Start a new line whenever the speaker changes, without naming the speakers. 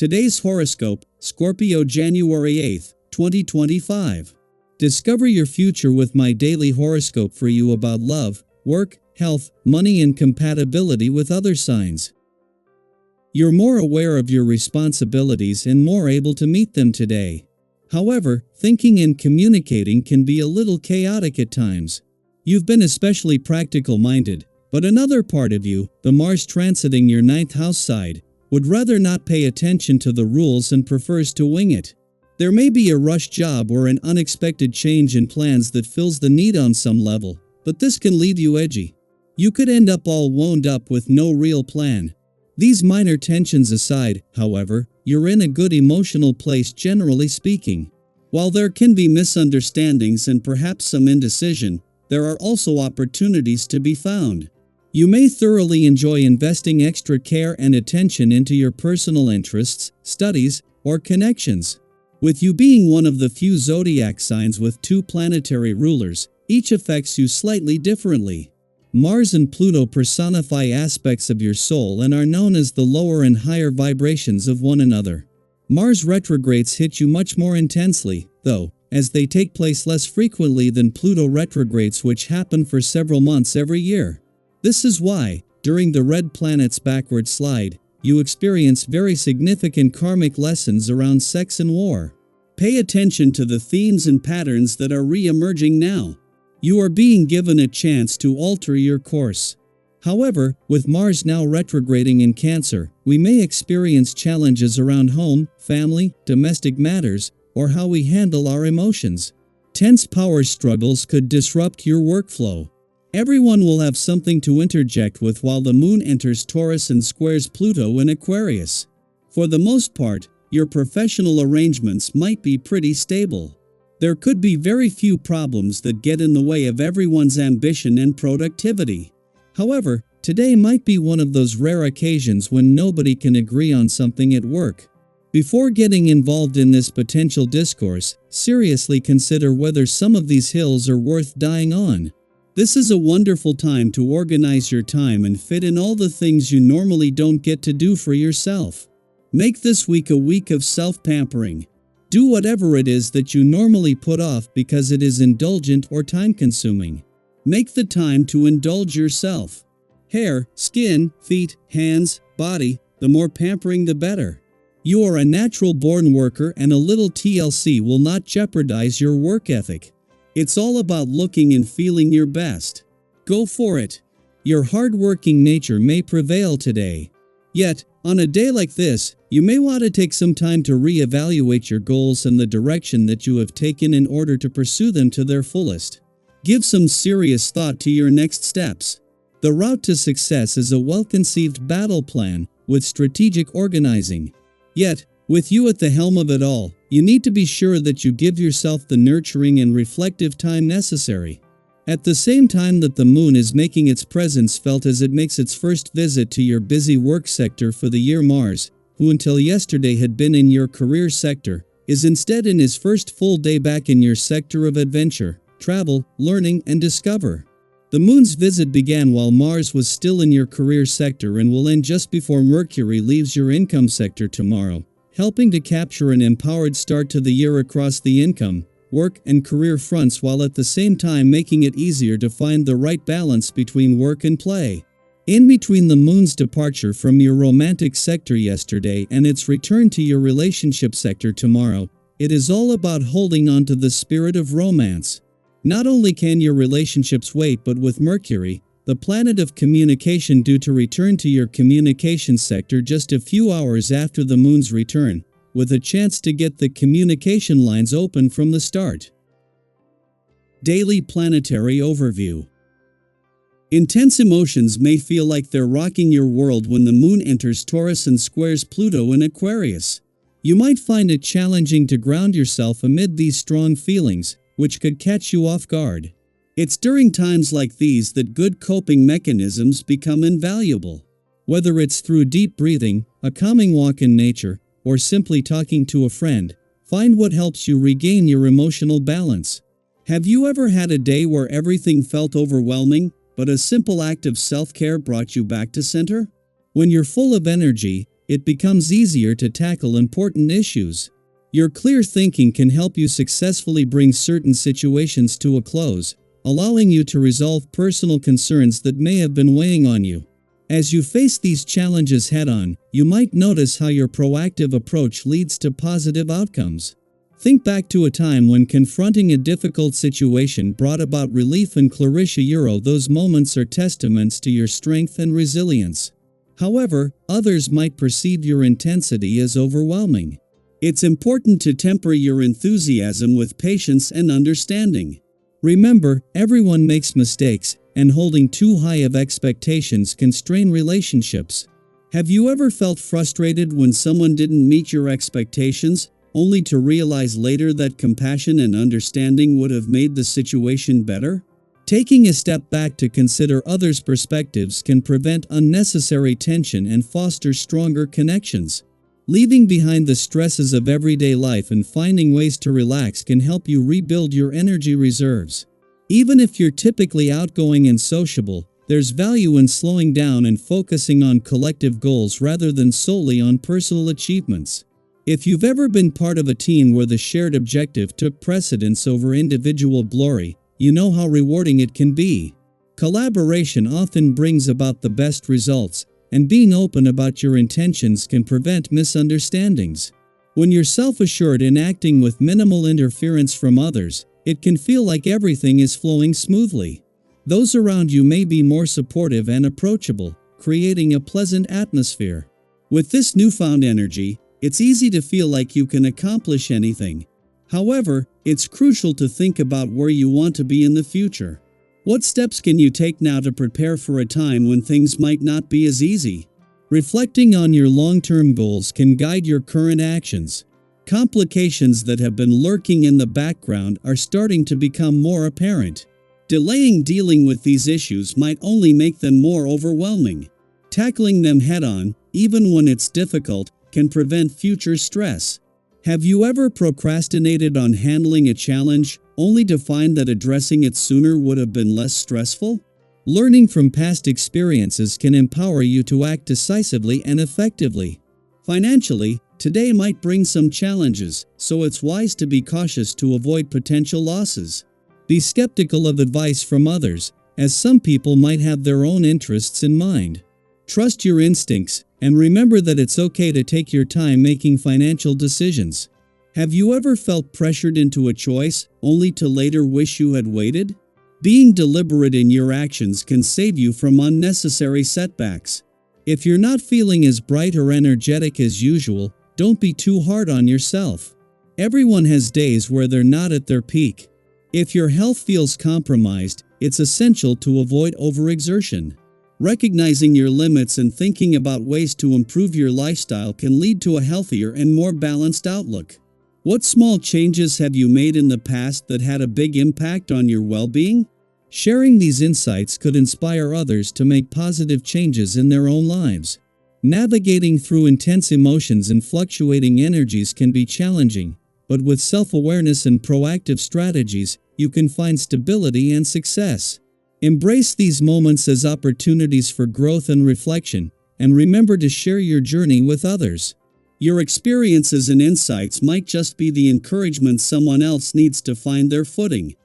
Today's horoscope, Scorpio January 8, 2025. Discover your future with my daily horoscope for you about love, work, health, money and compatibility with other signs. You're more aware of your responsibilities and more able to meet them today. However, thinking and communicating can be a little chaotic at times. You've been especially practical-minded, but another part of you, the Mars transiting your 9th house side, would rather not pay attention to the rules and prefers to wing it. There may be a rush job or an unexpected change in plans that fills the need on some level, but this can leave you edgy. You could end up all wound up with no real plan. These minor tensions aside, however, you're in a good emotional place generally speaking. While there can be misunderstandings and perhaps some indecision, there are also opportunities to be found. You may thoroughly enjoy investing extra care and attention into your personal interests, studies, or connections. With you being one of the few zodiac signs with two planetary rulers, each affects you slightly differently. Mars and Pluto personify aspects of your soul and are known as the lower and higher vibrations of one another. Mars retrogrades hit you much more intensely, though, as they take place less frequently than Pluto retrogrades, which happen for several months every year. This is why, during the red planet's backward slide, you experience very significant karmic lessons around sex and war. Pay attention to the themes and patterns that are re-emerging now. You are being given a chance to alter your course. However, with Mars now retrograding in Cancer, we may experience challenges around home, family, domestic matters, or how we handle our emotions. Tense power struggles could disrupt your workflow. Everyone will have something to interject with while the Moon enters Taurus and squares Pluto in Aquarius. For the most part, your professional arrangements might be pretty stable. There could be very few problems that get in the way of everyone's ambition and productivity. However, today might be one of those rare occasions when nobody can agree on something at work. Before getting involved in this potential discourse, seriously consider whether some of these hills are worth dying on. This is a wonderful time to organize your time and fit in all the things you normally don't get to do for yourself. Make this week a week of self-pampering. Do whatever it is that you normally put off because it is indulgent or time-consuming. Make the time to indulge yourself. Hair, skin, feet, hands, body, the more pampering the better. You are a natural-born worker and a little TLC will not jeopardize your work ethic. It's all about looking and feeling your best. Go for it. Your hard-working nature may prevail today. Yet, on a day like this, you may want to take some time to re-evaluate your goals and the direction that you have taken in order to pursue them to their fullest. Give some serious thought to your next steps. The route to success is a well-conceived battle plan, with strategic organizing. Yet, with you at the helm of it all, you need to be sure that you give yourself the nurturing and reflective time necessary. At the same time that the Moon is making its presence felt as it makes its first visit to your busy work sector for the year, Mars, who until yesterday had been in your career sector, is instead in his first full day back in your sector of adventure, travel, learning, and discover. The Moon's visit began while Mars was still in your career sector and will end just before Mercury leaves your income sector tomorrow, helping to capture an empowered start to the year across the income, work, and career fronts while at the same time making it easier to find the right balance between work and play. In between the Moon's departure from your romantic sector yesterday and its return to your relationship sector tomorrow, it is all about holding on to the spirit of romance. Not only can your relationships wait, but with Mercury, the planet of communication, due to return to your communication sector just a few hours after the Moon's return, with a chance to get the communication lines open from the start. Daily Planetary Overview. Intense emotions may feel like they're rocking your world when the Moon enters Taurus and squares Pluto in Aquarius. You might find it challenging to ground yourself amid these strong feelings, which could catch you off guard. It's during times like these that good coping mechanisms become invaluable. Whether it's through deep breathing, a calming walk in nature, or simply talking to a friend, find what helps you regain your emotional balance. Have you ever had a day where everything felt overwhelming, but a simple act of self-care brought you back to center? When you're full of energy, it becomes easier to tackle important issues. Your clear thinking can help you successfully bring certain situations to a close, allowing you to resolve personal concerns that may have been weighing on you. As you face these challenges head-on, you might notice how your proactive approach leads to positive outcomes. Think back to a time when confronting a difficult situation brought about relief and clarity. Those moments are testaments to your strength and resilience. However, others might perceive your intensity as overwhelming. It's important to temper your enthusiasm with patience and understanding. Remember, everyone makes mistakes, and holding too high of expectations can strain relationships. Have you ever felt frustrated when someone didn't meet your expectations, only to realize later that compassion and understanding would have made the situation better? Taking a step back to consider others' perspectives can prevent unnecessary tension and foster stronger connections. Leaving behind the stresses of everyday life and finding ways to relax can help you rebuild your energy reserves. Even if you're typically outgoing and sociable, there's value in slowing down and focusing on collective goals rather than solely on personal achievements. If you've ever been part of a team where the shared objective took precedence over individual glory, you know how rewarding it can be. Collaboration often brings about the best results, and being open about your intentions can prevent misunderstandings. When you're self-assured and acting with minimal interference from others, it can feel like everything is flowing smoothly. Those around you may be more supportive and approachable, creating a pleasant atmosphere. With this newfound energy, it's easy to feel like you can accomplish anything. However, it's crucial to think about where you want to be in the future. What steps can you take now to prepare for a time when things might not be as easy? Reflecting on your long-term goals can guide your current actions. Complications that have been lurking in the background are starting to become more apparent. Delaying dealing with these issues might only make them more overwhelming. Tackling them head-on, even when it's difficult, can prevent future stress. Have you ever procrastinated on handling a challenge, only to find that addressing it sooner would have been less stressful? Learning from past experiences can empower you to act decisively and effectively. Financially, today might bring some challenges, so it's wise to be cautious to avoid potential losses. Be skeptical of advice from others, as some people might have their own interests in mind. Trust your instincts, and remember that it's okay to take your time making financial decisions. Have you ever felt pressured into a choice, only to later wish you had waited? Being deliberate in your actions can save you from unnecessary setbacks. If you're not feeling as bright or energetic as usual, don't be too hard on yourself. Everyone has days where they're not at their peak. If your health feels compromised, it's essential to avoid overexertion. Recognizing your limits and thinking about ways to improve your lifestyle can lead to a healthier and more balanced outlook. What small changes have you made in the past that had a big impact on your well-being? Sharing these insights could inspire others to make positive changes in their own lives. Navigating through intense emotions and fluctuating energies can be challenging, but with self-awareness and proactive strategies, you can find stability and success. Embrace these moments as opportunities for growth and reflection, and remember to share your journey with others. Your experiences and insights might just be the encouragement someone else needs to find their footing.